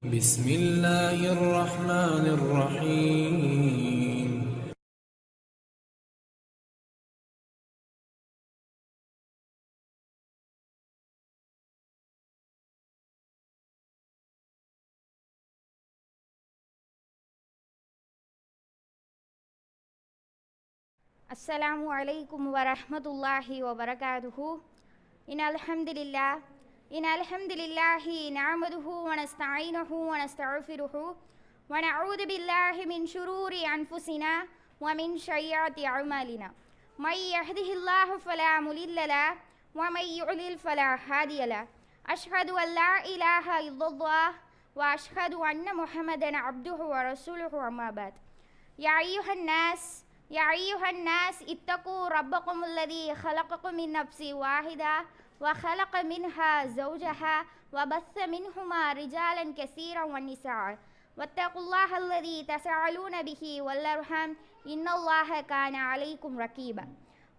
بسم الله الرحمن الرحيم. السلام عليكم ورحمة الله وبركاته. إن الحمد لله نعمده ونستعينه ونستغفره ونعوذ بالله من شرور أنفسنا ومن سيئات أعمالنا. من يهده الله فلا مضل له ومن يضلل فلا هادي له. أشهد أن لا إله إلا الله وأشهد أن محمدا عبده ورسوله. أما بعد. يا أيها الناس اتقوا ربكم الذي خلقكم من نفس واحدة وخلق منها زوجها وبث منهما رجالا كثيرا ونساء واتقوا الله الذي تساءلون به والأرحام إن الله كان عليكم رقيبا.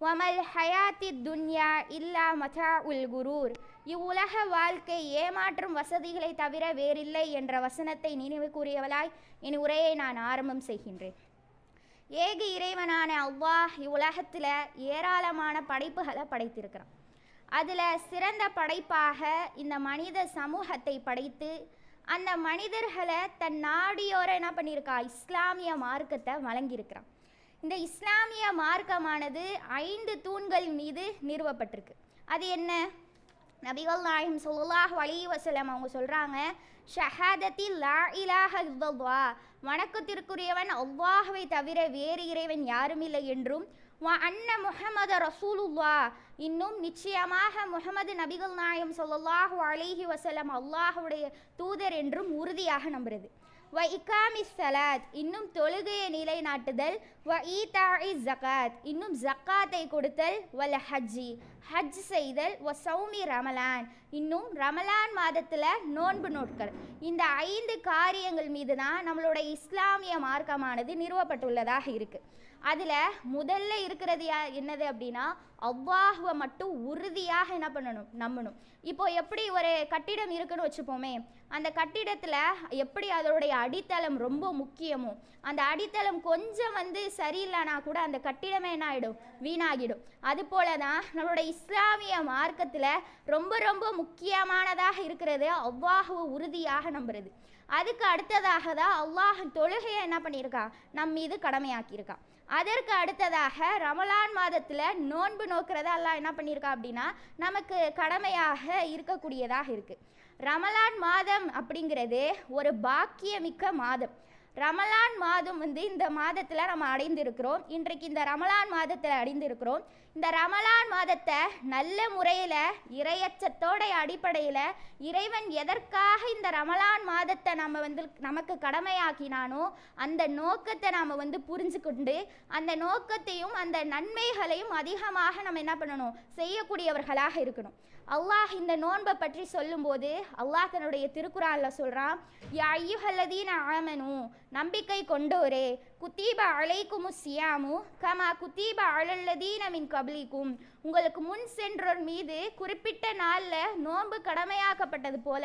وما الحياة الدنيا إلا متاع الغرور. இவ்வுலக வாழ்க்கை ஏமாற்றும் வசதிகளை தவிர வேறில்லை என்ற வசனத்தை நினைவு கூறியவளாய் என் உரையை நான் ஆரம்பம் செய்கின்றேன். ஏக இறைவனான அல்லாஹ் இவ்வுலகத்தில் ஏராளமான படைப்புகளை படைத்திருக்கிறான். அதில் சிறந்த படைப்பாக இந்த மனித சமூகத்தை படைத்து அந்த மனிதர்களை தன் நாடியோர என்ன பண்ணியிருக்கா, இஸ்லாமிய மார்க்கத்தை வழங்கியிருக்கிறான். இந்த இஸ்லாமிய மார்க்கமானது 5 தூண்கள் மீது நிறுவப்பட்டிருக்கு. அது என்ன? நபிகள் நாயகம் ஸல்லல்லாஹு அலைஹி வஸல்லம் அவங்க சொல்கிறாங்க, ஷஹாதத்தி லா இலாஹ இல்லல்லாஹ், வணக்கத்திற்குரியவன் அல்லாஹ்வை தவிர வேறு இறைவன் யாரும் இல்லை என்றும், வ அன்ன முஹம்மது ரசூலுல்லாஹ், இன்னும் நிச்சயமாக முஹம்மது நபிகள் நாயகம் ஸல்லல்லாஹு அலைஹி வஸல்லம் அல்லாஹ்வுடைய தூதர் என்றும் உறுதியாக நம்புறது. வ இகாமி ஸலாத், இன்னும் தொழுகையை நிலைநாட்டுதல். வ ஈதாஇ ஸகாத், இன்னும் ஜக்காத்தை கொடுத்தல். வல் ஹஜ் செய்தல். வ சௌமி ரமலான், இன்னும் ரமலான் மாதத்தில் நோன்பு நோட்கள். இந்த 5 காரியங்கள் மீது தான் நம்மளோட இஸ்லாமிய மார்க்கமானது நிறுவப்பட்டுள்ளதாக இருக்குது. அதில் முதல்ல இருக்கிறது என்னது அப்படின்னா, அல்லாஹ்வை மட்டும் உறுதியாக என்ன பண்ணணும், நம்பணும். இப்போ எப்படி ஒரு கட்டிடம் இருக்குன்னு வச்சுப்போமே, அந்த கட்டிடத்தில் எப்படி அதோடைய அடித்தளம் ரொம்ப முக்கியமோ, அந்த அடித்தளம் கொஞ்சம் சரியில்லைனா கூட அந்த கட்டிடமே என்ன ஆகிடும், வீணாகிடும். அதுபோல தான் நம்மளோட இஸ்லாமிய மார்க்கத்தில் ரொம்ப ரொம்ப முக்கியமானதாக இருக்கிறது அல்லாஹ்வை உறுதியாக நம்புறது. அதுக்கு அடுத்ததாக தான் அல்லாஹ் தொழுகையை என்ன பண்ணியிருக்கான், நம் மீது கடமையாக்கியிருக்கான். அதற்கு அடுத்ததாக ரமலான் மாதத்தில் நோன்பு நோக்கிறத அல்லாஹ் என்ன பண்ணியிருக்கா அப்படின்னா நமக்கு கடமையாக இருக்கக்கூடியதாக இருக்குது. ரமலான் மாதம் அப்படிங்கிறது ஒரு பாக்கியமிக்க மாதம். ரமலான் மாதம் இந்த மாதத்தில் நம்ம அடைந்திருக்கிறோம். இன்றைக்கு இந்த ரமலான் மாதத்தில் அடைந்திருக்கிறோம். இந்த ரமலான் மாதத்தை நல்ல முறையில் இறையச்சத்தோட அடிப்படையில் இறைவன் எதற்காக இந்த ரமலான் மாதத்தை நமக்கு கடமையாக்கினானோ அந்த நோக்கத்தை நாம் புரிஞ்சுக்கொண்டு அந்த நோக்கத்தையும் அந்த நன்மைகளையும் அதிகமாக நம்ம என்ன பண்ணணும், செய்யக்கூடியவர்களாக இருக்கணும். அல்லாஹ் இந்த நோன்பை பற்றி சொல்லும்போது அல்லாஹ் தன்னுடைய திருக்குரானில் சொல்கிறான், யா அய்யுஹல்லதீன ஆமனு, நம்பிக்கை கொண்டோரே, குத்தீப அலைக்குமு சியாமு கமா குத்தீப அலல்லதீன மின் கப்லிக்கும், உங்களுக்கு முன் சென்றோர் மீது குறிப்பிட்ட நாளில் நோன்பு கடமையாக்கப்பட்டது போல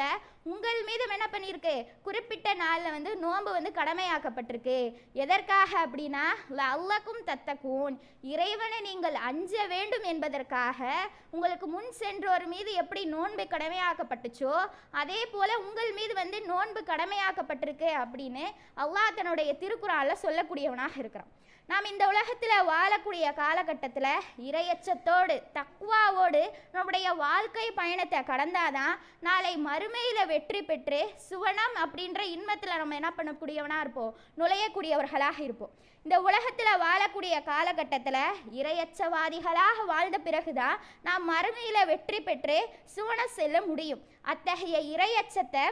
உங்கள் மீது என்ன பண்ணியிருக்கு, குறிப்பிட்ட நாளில் நோன்பு கடமையாக்கப்பட்டிருக்கு. எதற்காக அப்படின்னா லஅல்லக்கும் தத்தக்கூன், இறைவனை நீங்கள் அஞ்ச வேண்டும் என்பதற்காக உங்களுக்கு முன் சென்றோர் மீது எப்படி நோன்பு கடமையாக்கப்பட்டுச்சோ அதே போல உங்கள் மீது நோன்பு கடமையாக்கப்பட்டிருக்கு அப்படின்னு அல்லாஹ் தன்னுடைய திருக்குறானில் சொல்லக்கூடியவனாக இருக்கிறான். நாம் இந்த உலகத்தில் வாழக்கூடிய காலகட்டத்தில் இறையச்சத்தோடு தக்வாவோடு நம்முடைய வாழ்க்கை பயணத்தை கடந்தாதான் நாளை மறுமையில் வெற்றி பெற்று சுவனம் அப்படின்ற இன்பத்தில் நம்ம என்ன பண்ணக்கூடியவனாக இருப்போம், நுழையக்கூடியவர்களாக இருப்போம். இந்த உலகத்தில் வாழக்கூடிய காலகட்டத்தில் இறையச்சவாதிகளாக வாழ்ந்த பிறகுதான் நாம் மறுமையில் வெற்றி பெற்று சுவனம் செல்ல முடியும். அத்தகைய இறையச்சத்தை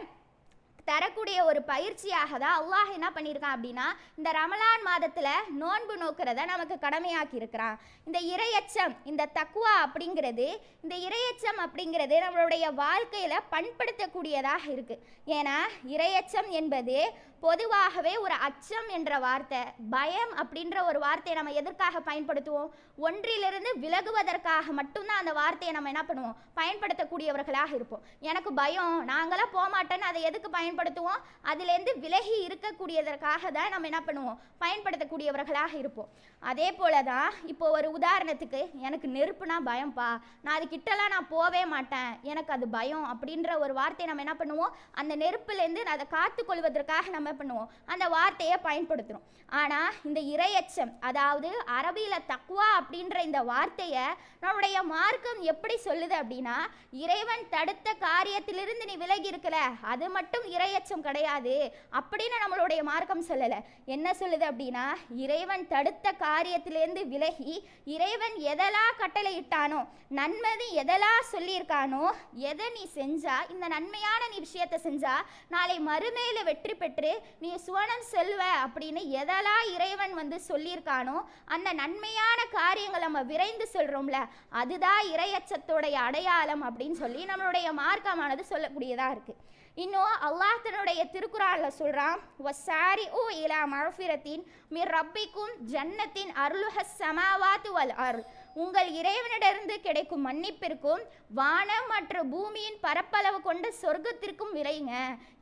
தரக்கூடிய ஒரு பயிற்சியாக தான் அல்லாஹ் என்ன பண்ணியிருக்கான் அப்படின்னா இந்த ரமலான் மாதத்தில் நோன்பு நோக்கிறத நமக்கு கடமையாக்கி இருக்கிறான். இந்த இறையச்சம், இந்த தக்வா அப்படிங்கிறது, இந்த இறையச்சம் அப்படிங்கிறது நம்மளுடைய வாழ்க்கையில் பண்படுத்தக்கூடியதாக இருக்குது. ஏன்னா இறையச்சம் என்பது பொதுவாகவே ஒரு அச்சம் என்ற வார்த்தை, பயம் அப்படின்ற ஒரு வார்த்தையை நம்ம எதற்காக பயன்படுத்துவோம், ஒன்றிலிருந்து விலகுவதற்காக மட்டும்தான் அந்த வார்த்தையை நம்ம என்ன பண்ணுவோம், பயன்படுத்தக்கூடியவர்களாக இருப்போம். எனக்கு பயம், நாங்களாம் போகமாட்டேன்னு அதை எதுக்கு பயன்படுத்துவோம், பயன்படுத்துவோம், அதிலேருந்து விலகி இருக்கக்கூடியதற்காக தான் நம்ம என்ன பண்ணுவோம், பயன்படுத்தக்கூடியவர்களாக இருப்போம். அதே போல தான் இப்போ ஒரு உதாரணத்துக்கு, எனக்கு நெருப்புனா பயம்ப்பா, நான் அது கிட்டலாம் நான் போவே மாட்டேன், எனக்கு அது பயம் அப்படின்ற ஒரு வார்த்தையை நம்ம என்ன பண்ணுவோம், அந்த நெருப்புலேருந்து அதை காத்துக்கொள்வதற்காக நம்ம பண்ணுவோம், அந்த வார்த்தையை பயன்படுத்துகிறோம். ஆனால் இந்த இறையச்சம், அதாவது அரபியில் தக்வா அப்படின்ற இந்த வார்த்தையை நம்முடைய மார்க்கம் எப்படி சொல்லுது அப்படின்னா, இறைவன் தடுத்த காரியத்திலிருந்து நீ விலகி இருக்கல, அது மட்டும் இறையச்சம் கிடையாது அப்படின்னு நம்மளுடைய மார்க்கம் சொல்லலை. என்ன சொல்லுது அப்படின்னா, இறைவன் தடுத்த காரியத்திலேருந்து விலகி இறைவன் எதெல்லாம் கட்டளை இட்டானோ, நன்மதி எதெல்லாம் சொல்லியிருக்கானோ, எதை நீ செஞ்சா, இந்த நன்மையான நீ விஷயத்தை செஞ்சா நாளை மறுமையில வெற்றி பெற்று நீ சுவனம் செல்வ அப்படின்னு எதெல்லாம் இறைவன் வந்து சொல்லியிருக்கானோ, அந்த நன்மையான காரியங்கள் நம்ம விரைந்து சொல்றோம்ல, அதுதான் இறையச்சத்தோடைய அடையாளம் அப்படின்னு சொல்லி நம்மளுடைய மார்க்கமானது சொல்லக்கூடியதா இருக்கு. இன்னும் அல்லாஹ் தன்னுடைய திருக்குறானில் சொல்கிறான், வசாரிஉ இலா மஃபிரத்தின் மிர் ரப்பிக்கும் ஜன்னத்தின் அருளுஹஸ் சமாவாத்து வல் அருள், உங்கள் இறைவனிடமிருந்து கிடைக்கும் மன்னிப்பிற்கும் வானம் மற்றும் பூமியின் பரப்பளவு கொண்ட சொர்க்கத்திற்கும் விரைங்க.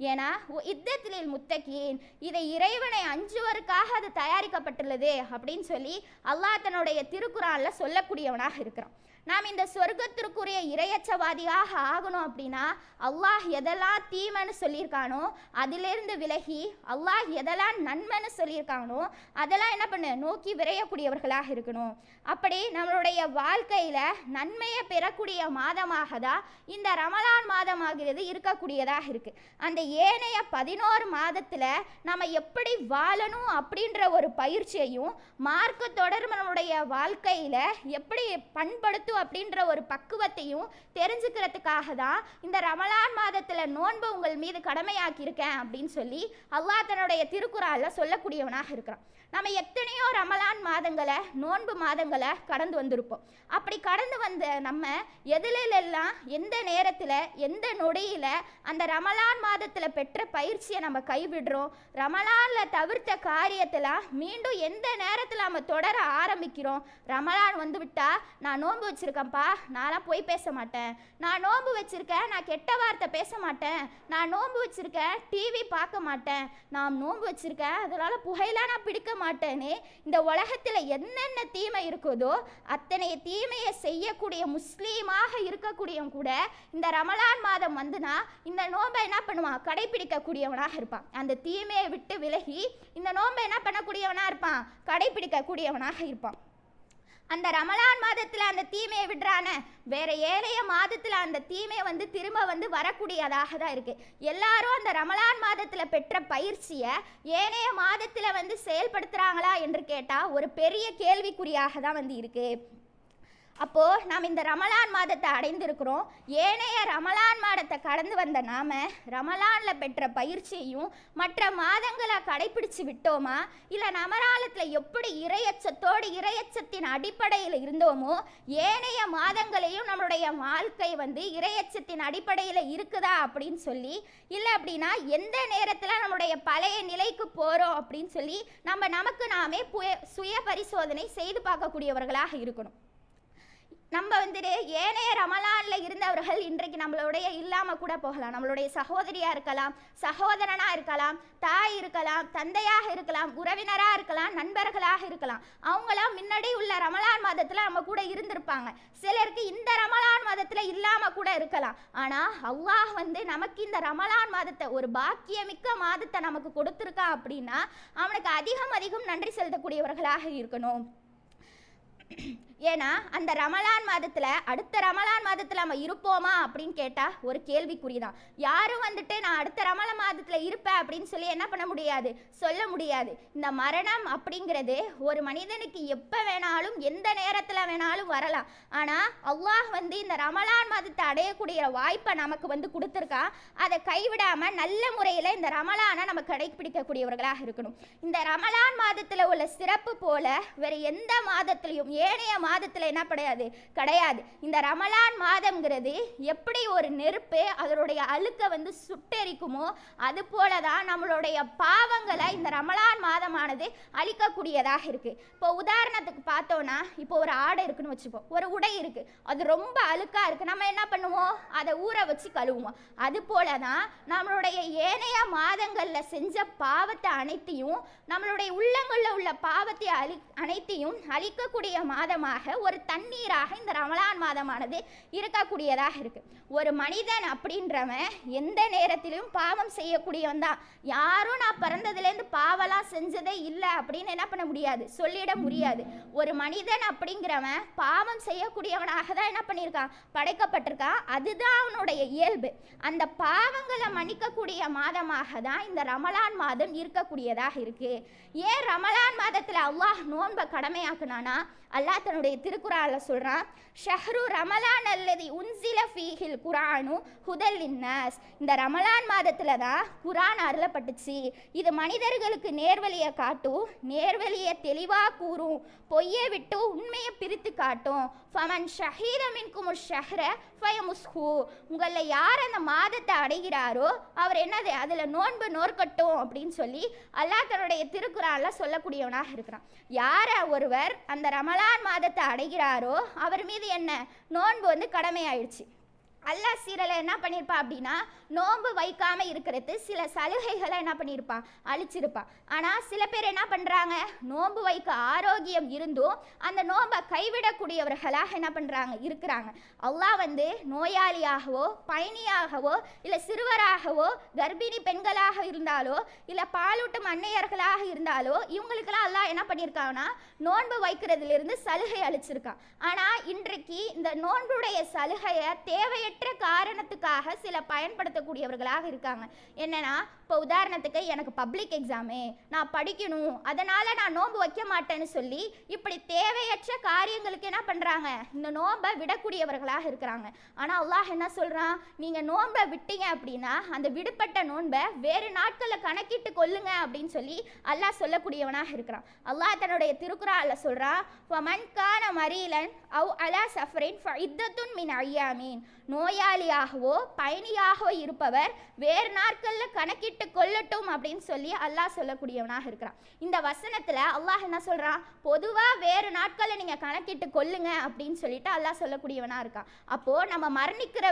ஏன்னா இத்தத்தில் முத்தகீன், இதை இறைவனை அஞ்சுவதற்காக அது தயாரிக்கப்பட்டுள்ளது அப்படின்னு சொல்லி அல்லாஹ் தன்னுடைய திருக்குறானில் சொல்லக்கூடியவனாக இருக்கிறான். நாம் இந்த சொர்க்கத்திற்குரிய இறையச்சவாதியாக ஆகணும் அப்படின்னா, அல்லாஹ் எதெல்லாம் தீமைன்னு சொல்லியிருக்கானோ அதிலிருந்து விலகி, அல்லாஹ் எதெல்லாம் நன்மைன்னு சொல்லியிருக்கானோ அதெல்லாம் என்ன பண்ணு நோக்கி விரையக்கூடியவர்களாக இருக்கணும். அப்படி நம்மளுடைய வாழ்க்கையில் நன்மையை பெறக்கூடிய மாதமாக தான் இந்த ரமலான் மாதமாகிறது இருக்கக்கூடியதாக இருக்குது. அந்த ஏனைய 11 மாதத்தில் நம்ம எப்படி வாழணும் அப்படின்ற ஒரு பயிற்சியையும், மார்க்க தொடர்பு நம்மளுடைய வாழ்க்கையில் எப்படி பண்படுத்தும் அப்படின்ற ஒரு பக்குவத்தையும் தெரிஞ்சுக்கிறதுக்காக தான் இந்த ரமலான் மாதத்தில் நோன்பு உங்கள் மீது கடமையாக்கியிருக்கேன் அப்படின்னு சொல்லி அல்லாஹ் தன்னுடைய திருக்குறானில் சொல்லக்கூடியவனாக இருக்கிறான். நம்ம எத்தனையோ ரமலான் மாதங்களை, நோன்பு மாதங்களை கடந்து வந்திருப்போம். அப்படி கடந்து வந்த நம்ம எதிலெல்லாம், எந்த நேரத்தில், எந்த நொடியில் அந்த ரமலான் மாதத்தில் பெற்ற பயிற்சியை நம்ம கைவிடுறோம், ரமலானில் தவிர்த்த காரியத்தெல்லாம் மீண்டும் எந்த நேரத்தில் நம்ம தொடர ஆரம்பிக்கிறோம். ரமலான் வந்து விட்டா நான் நோன்பு வச்சுருக்கேன்ப்பா, நான்லாம் போய் பேச மாட்டேன், நான் நோன்பு வச்சுருக்கேன், நான் கெட்ட வார்த்தை பேச மாட்டேன், நான் நோன்பு வச்சுருக்கேன், டிவி பார்க்க மாட்டேன், நான் நோன்பு வச்சுருக்கேன், அதனால் புகையெல்லாம் நான் பிடிக்க மாட்டேன்னு இந்த உலகத்தில் என்னென்ன தீமை இருக்குதோ அத்தனை தீமையை செய்யக்கூடிய முஸ்லீமாக இருக்கக்கூடியவன் கூட இந்த ரமலான் மாதம் வந்துனா இந்த நோன்பை என்ன பண்ணுவான், கடைபிடிக்கக்கூடியவனாக இருப்பான். அந்த தீமையை விட்டு விலகி இந்த நோன்பை என்ன பண்ணக்கூடியவனாக இருப்பான், கடைபிடிக்கக்கூடியவனாக இருப்பான். அந்த ரமலான் மாதத்தில் அந்த தீமையை விடுறான, வேற ஏழைய மாதத்தில் அந்த தீமையை வந்து திரும்ப வந்து வரக்கூடியதாக தான் இருக்குது. எல்லாரும் அந்த ரமலான் மாதத்தில் பெற்ற பயிற்சியை ஏனைய மாதத்தில் வந்து செயல்படுத்துகிறாங்களா என்று கேட்டால் ஒரு பெரிய கேள்விக்குறியாக தான் வந்து இருக்குது. அப்போது நாம் இந்த ரமலான் மாதத்தை அடைந்திருக்கிறோம். ஏனைய ரமலான் மாதத்தை கடந்து வந்த நாம் ரமலானில் பெற்ற பயிற்சியையும் மற்ற மாதங்களை கடைபிடிச்சு விட்டோமா, இல்லை ரமலானத்தில் எப்படி இறையச்சத்தோடு இறையச்சத்தின் அடிப்படையில் இருந்தோமோ ஏனைய மாதங்களையும் நம்மளுடைய வாழ்க்கை வந்து இறையச்சத்தின் அடிப்படையில் இருக்குதா அப்படின்னு சொல்லி, இல்லை அப்படின்னா எந்த நேரத்தில் நம்மளுடைய பழைய நிலைக்கு போகிறோம் அப்படின்னு சொல்லி நமக்கு நாமே சுய பரிசோதனை செய்து பார்க்கக்கூடியவர்களாக இருக்கணும். நம்ம வந்துட்டு ஏனைய ரமலானில் இருந்தவர்கள் இன்றைக்கு நம்மளுடைய இல்லாமல் கூட போகலாம். நம்மளுடைய சகோதரியாக இருக்கலாம், சகோதரனாக இருக்கலாம், தாய் இருக்கலாம், தந்தையாக இருக்கலாம், உறவினராக இருக்கலாம், நண்பர்களாக இருக்கலாம். அவங்களாம் முன்னாடி உள்ள ரமலான் மாதத்தில் நம்ம கூட இருந்திருப்பாங்க. சிலருக்கு இந்த ரமலான் மாதத்தில் இல்லாமல் கூட இருக்கலாம். ஆனால் அல்லாஹ் வந்து நமக்கு இந்த ரமலான் மாதத்தை, ஒரு பாக்கியமிக்க மாதத்தை நமக்கு கொடுத்துருக்கான் அப்படின்னா அவனுக்கு அதிகம் நன்றி செலுத்தக்கூடியவர்களாக இருக்கணும். ஏன்னா அந்த ரமலான் மாதத்தில், அடுத்த ரமலான் மாதத்தில் நம்ம இருப்போமா அப்படின்னு கேட்டால் ஒரு கேள்விக்குறிதான். யாரும் வந்துட்டு நான் அடுத்த ரமலான் மாதத்தில் இருப்பேன் அப்படின்னு சொல்லி என்ன பண்ண முடியாது, சொல்ல முடியாது. இந்த மரணம் அப்படிங்கிறது ஒரு மனிதனுக்கு எப்போ வேணாலும் எந்த நேரத்தில் வேணாலும் வரலாம். ஆனால் அல்லாஹ் வந்து இந்த ரமலான் மாதத்தை அடையக்கூடிய வாய்ப்பை நமக்கு வந்து கொடுத்துருக்கா. அதை கைவிடாமல் நல்ல முறையில் இந்த ரமலானை நம்ம கடைபிடிக்கக்கூடியவர்களாக இருக்கணும். இந்த ரமலான் மாதத்தில் உள்ள சிறப்பு போல வேறு எந்த மாதத்திலையும், ஏனைய மாதத்தில் என்ன கிடையாது. இந்த ரமலான் மாதம்ங்கிறது எப்படி ஒரு நெருப்பு அதனுடைய அழுக்கை வந்து சுட்டெரிக்குமோ அது போல தான் நம்மளுடைய பாவங்களை இந்த ரமலான் மாதமானது அழிக்கக்கூடியதாக இருக்குது. இப்போ உதாரணத்துக்கு பார்த்தோன்னா, இப்போ ஒரு ஆடை இருக்குன்னு வச்சுப்போம், ஒரு உடை இருக்குது, அது ரொம்ப அழுக்காக இருக்குது, நம்ம என்ன பண்ணுவோம், அதை ஊற வச்சு கழுவுவோம். அது போல தான் நம்மளுடைய ஏனைய மாதங்களில் செஞ்ச பாவத்தை அனைத்தையும், நம்மளுடைய உள்ளங்களில் உள்ள பாவத்தை அனைத்தையும் அழிக்கக்கூடிய மாதமாக ஒரு தண்ணீராக இந்த ரமலான் மாதமானது இருக்கக்கூடியதாக இருக்குது. ஒரு மனிதன் அப்படின்றவன் எந்த நேரத்திலும் பாவம் செய்யக்கூடியவன் தான். யாரும் நான் பிறந்ததுலேருந்து பாவலாம் செஞ்சதே இல்லை அப்படின்னு என்ன பண்ண முடியாது, சொல்லிட முடியாது. ஒரு மனிதன் அப்படிங்கிறவன் பாவம் செய்யக்கூடியவனாக தான் என்ன பண்ணியிருக்கான், படைக்கப்பட்டிருக்கான். அதுதான் அவனுடைய இயல்பு. அந்த பாவங்களை மன்னிக்கக்கூடிய மாதமாக தான் இந்த ரமலான் மாதம் இருக்கக்கூடியதாக இருக்கு. ஏன் ரமலான் மாதத்தில் அல்லாஹ் நோன்பை கடமையாக்குனானா, அல்லாஹ் தன்னுடைய திருக்குறானில் சொல்கிறான், ஷஹ்ரு ரமலான் அல்லதி உன்சில ஃபீஹில் குரானு ஹுதல் லின்னாஸ். இந்த ரமலான் மாதத்தில் தான் குரான் அருளப்பட்டுச்சு. இது மனிதர்களுக்கு நேர்வழியை காட்டும், நேர்வழியை தெளிவாக கூறும், பொய்யை விட்டு உண்மையை பிரித்து காட்டும். ஃபமன் ஷஹீர மின்குமு ஷஹ்ர ஃபயமுஸ்ஹு. உங்களில் யார் அந்த மாதத்தை அடைகிறாரோ அவர் என்னது, அதில் நோன்பு நோற்கட்டும் அப்படின்னு சொல்லி அல்லாஹ் தன்னுடைய திருக்குறானில் சொல்லக்கூடியவனாக இருக்கிறான். யாரை ஒருவர் அந்த ரமலான் மாதத்தை அடைகிறாரோ அவர் மீது என்ன, நோன்பு வந்து கடமையாயிடுச்சு. அல்லாஹ் சீரலை என்ன பண்ணியிருப்பான் அப்படின்னா, நோன்பு வைக்காமல் இருக்கிறது சில சலுகைகளை என்ன பண்ணியிருப்பான், அழிச்சிருப்பான். ஆனால் சில பேர் என்ன பண்ணுறாங்க, நோன்பு வைக்க ஆரோக்கியம் இருந்தும் அந்த நோன்பை கைவிடக்கூடியவர்களாக என்ன பண்ணுறாங்க, இருக்கிறாங்க. அல்லாஹ் வந்து நோயாளியாகவோ பயணியாகவோ இல்லை சிறுவராகவோ கர்ப்பிணி பெண்களாக இருந்தாலோ இல்லை பாலூட்டும் அன்னையர்களாக இருந்தாலோ இவங்களுக்கெல்லாம் அல்லாஹ் என்ன பண்ணியிருக்காங்கன்னா நோன்பு வைக்கிறதுலேருந்து சலுகை அளிச்சிருக்கான். ஆனால் இன்றைக்கு இந்த நோன்புடைய சலுகையை தேவையற்ற காரணத்துக்காக சில பயன்படுத்தக்கூடியவர்களாக இருக்காங்க. என்னன்னா, இப்போ உதாரணத்துக்கு எனக்கு பப்ளிக் எக்ஸாமு, நான் படிக்கணும், அதனால நான் நோன்பு வைக்க மாட்டேன்னு சொல்லி இப்படி தேவையற்ற காரியங்களுக்கு என்ன பண்றாங்க, இந்த நோன்பை விடக்கூடியவர்களாக இருக்கிறாங்க. ஆனால் அல்லாஹ் என்ன சொல்றான், நீங்க நோன்பை விட்டீங்க அப்படின்னா அந்த விடுபட்ட நோன்பை வேறு நாட்களில் கணக்கிட்டு கொள்ளுங்க அப்படின்னு சொல்லி அல்லாஹ் சொல்லக்கூடியவனாக இருக்கிறான். அல்லாஹ் தன்னுடைய திருக்குறான்ல சொல்றான், ஃபமன் கான மரீலன் அவ் அலா சஃபரின் ஃபஇத்தத்துன் மின் அய்யாமீன். நோயாளியாகவோ பயணியாகவோ இருப்பவர் வேறு நாட்களில் கணக்கிட்டு கொள்ளட்டும் அப்படின்னு சொல்லி அல்லாஹ் சொல்லக்கூடியவனாக இருக்கிறான். இந்த வசனத்தில் அல்லாஹ் என்ன சொல்கிறான், பொதுவாக வேறு நாட்களில் நீங்கள் கணக்கிட்டு கொள்ளுங்க அப்படின்னு சொல்லிட்டு அல்லாஹ் சொல்லக்கூடியவனாக இருக்கான். அப்போது நம்ம மரணிக்கிற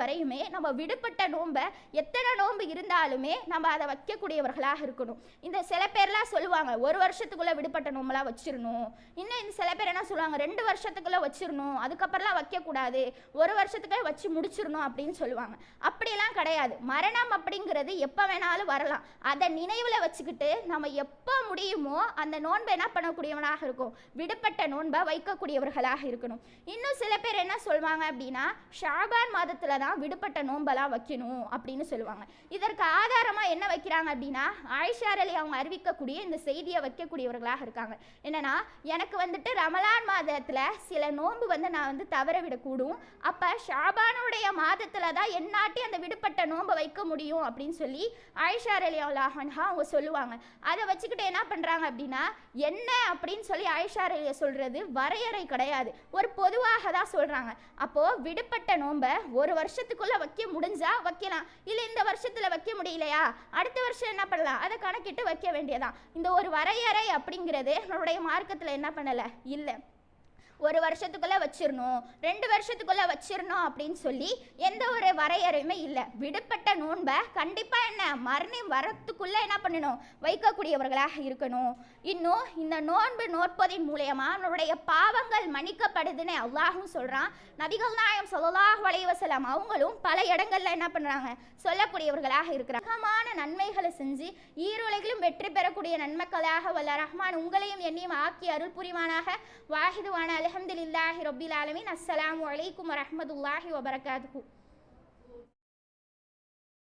வரையுமே நம்ம விடுபட்ட நோன்பை எத்தனை நோன்பு இருந்தாலுமே நம்ம அதை வைக்கக்கூடியவர்களாக இருக்கணும். இந்த சில பேர்லாம் சொல்லுவாங்க, ஒரு வருஷத்துக்குள்ளே விடுபட்ட நோம்பெல்லாம் வச்சிடணும். இன்னும் சில பேர் என்ன சொல்லுவாங்க, 2 வருஷத்துக்குள்ளே வச்சிடணும், அதுக்கப்புறம்லாம் வைக்கக்கூடாது, ஒரு வருஷத்துக்கு வச்சு முடிச்சிடணும் அப்படின்னு சொல்லுவாங்க. அப்படியெல்லாம் கிடையாது. மரணம் அப்படிங்கிறது எப்போ வேணாலும் வரலாம். அதை நினைவில் வச்சுக்கிட்டு நம்ம எப்போ முடியுமோ அந்த நோன்பை என்ன பண்ணக்கூடியவனாக இருக்கும், விடுபட்ட நோன்பை வைக்கக்கூடியவர்களாக இருக்கணும். இன்னும் சில பேர் என்ன சொல்லுவாங்க அப்படின்னா, ஷாபான் மாதத்தில் தான் விடுபட்ட நோன்பெல்லாம் வைக்கணும் அப்படின்னு சொல்லுவாங்க. இதற்கு ஆதாரமாக என்ன வைக்கிறாங்க அப்படின்னா, ஆயிஷா ரலி அவங்க அறிவிக்கக்கூடிய இந்த செய்தியை வைக்கக்கூடியவர்களாக இருக்காங்க. என்னன்னா, எனக்கு வந்துட்டு ரமலான் மாதத்தில் சில நோன்பு வந்து நான் வந்து தவற விடக்கூடும், அப்போ ஷாபானுடைய மாதத்தில் தான் என்னாட்டி அந்த விடுபட்ட நோன்பை வைக்க முடியும் அப்படின்னு சொல்லி ஆயிஷா ரலியல்லாஹு அன்ஹா அவங்க சொல்லுவாங்க. அதை வச்சுக்கிட்டு என்ன பண்ணுறாங்க அப்படின்னா, என்ன அப்படின்னு சொல்லி ஆயிஷா ரலியை சொல்கிறது வரையறை கிடையாது, ஒரு பொதுவாக தான் சொல்கிறாங்க. அப்போது விடுபட்ட நோன்பை ஒரு வருஷத்துக்குள்ளே வைக்க முடிஞ்சா வைக்கலாம், இல்லை இந்த வருஷத்தில் வைக்க முடியலையா அடுத்த வருஷம் என்ன பண்ணலாம், அதை கணக்கிட்டு வைக்க வேண்டியதான். இந்த ஒரு வரையறை அப்படிங்கிறது நம்மளுடைய மார்க்கத்தில் என்ன பண்ணலை, இல்லை. ஒரு வருஷத்துக்குள்ளே வச்சிடணும், 2 வருஷத்துக்குள்ளே வச்சிடணும் அப்படின்னு சொல்லி எந்த ஒரு வரையறையுமே இல்லை. விடுபட்ட நோன்பை கண்டிப்பாக என்ன மரணம் வரத்துக்குள்ளே என்ன பண்ணணும், வைக்கக்கூடியவர்களாக இருக்கணும். இன்னும் இந்த நோன்பு நோற்பதின் மூலயமா நம்மளுடைய பாவங்கள் மன்னிக்கப்படுதுன்னு அல்லாஹும் சொல்கிறான். நபிகள் நாயகம் ஸல்லல்லாஹு அலைஹி வஸல்லம் அவங்களும் பல இடங்களில் என்ன பண்ணுறாங்க, சொல்லக்கூடியவர்களாக இருக்கிறாங்க. நன்மைகளை செஞ்சு ஈருலகிலும் வெற்றி பெறக்கூடிய நன்மக்களாக வல்ல ரஹ்மான் உங்களையும் என்னையும் ஆக்கி அருள் புரிவானாக. வாஹிதுவான அல்ஹம்துலில்லாஹி ரப்பில் ஆலமீன். அஸ்ஸலாமு அலைக்கும் வரஹ்மத்துல்லாஹி வபரகாத்துஹு.